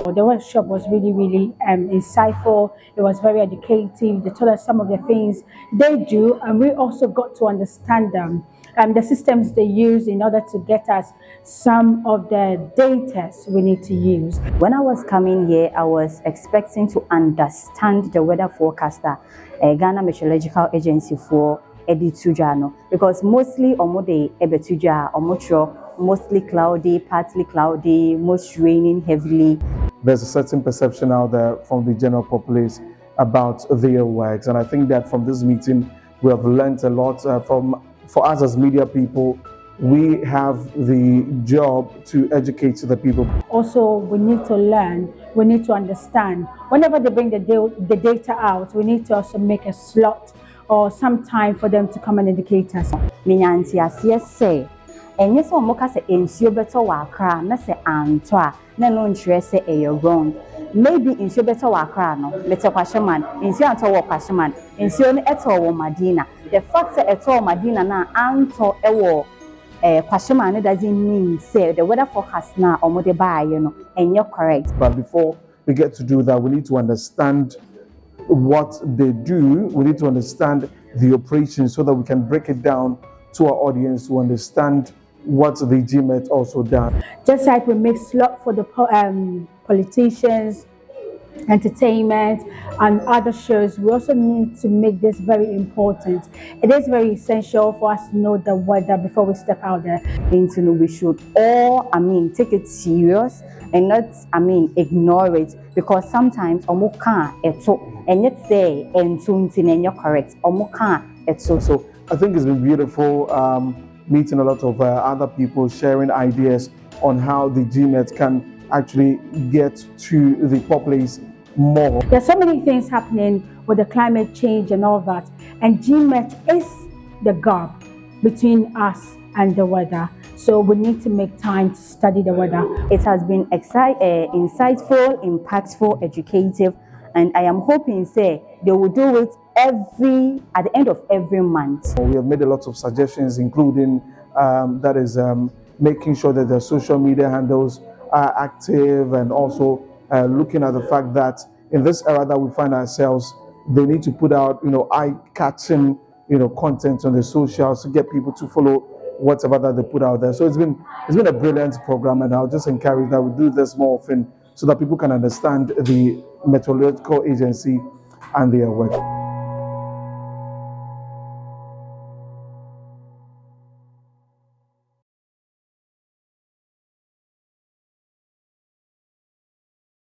The workshop was really insightful. It was very educative. They told us some of the things they do, and we also got to understand them. The systems they use in order to get us some of the data we need to use. When I was coming here, I was expecting to understand the weather forecaster, Ghana Meteorological Agency for Editujano, because mostly omode ebetuja omotro, mostly cloudy, partly cloudy, most raining heavily. There's a certain perception out there from the general populace about their works, and I think that from this meeting we have learned a lot. For us as media people, we have the job to educate the people. Also, we need to learn, we need to understand. Whenever they bring the data out, we need to also make a slot or some time for them to come and educate us. Minyanti asiye say, enye se omoka se ensio beto wa Accra na se anto a na no nkyerɛ sɛ ɛyɛ wrong. Maybe ensio beto wa Accra no, mete kwahyeman, ensio anto wɔ kwahyeman, ensio no ɛtɔ wɔ Madina. The fact that ɛtɔ wɔ Madina na anto ɛwɔ kwahyeman doesn't mean say the weather forecast na omode ba you know enye correct. But before we get to do that, we need to understand what they do. We need to understand the operation so that we can break it down to our audience to understand what the GMet also does. Just like we make slot for the politicians, entertainment and other shows, we also need to make this very important. It is very essential for us to know the weather before we step out there. And we should all, take it serious and not, ignore it, because sometimes omo can't eto and yet say and you're correct. Omo can't eto. So I think it's been beautiful meeting a lot of other people sharing ideas on how the GMet can actually get to the populace more. There's so many things happening with the climate change and all that, and GMet is the gap between us and the weather. So we need to make time to study the weather. It has been insightful, impactful, educative, and I am hoping say they will do it at the end of every month. We have made a lot of suggestions, including making sure that their social media handles are active, and also looking at the fact that in this era that we find ourselves, they need to put out eye-catching content on the socials to get people to follow whatever that they put out there. So it's been a brilliant program, and I'll just encourage that we do this more often so that people can understand the meteorological agency and their work.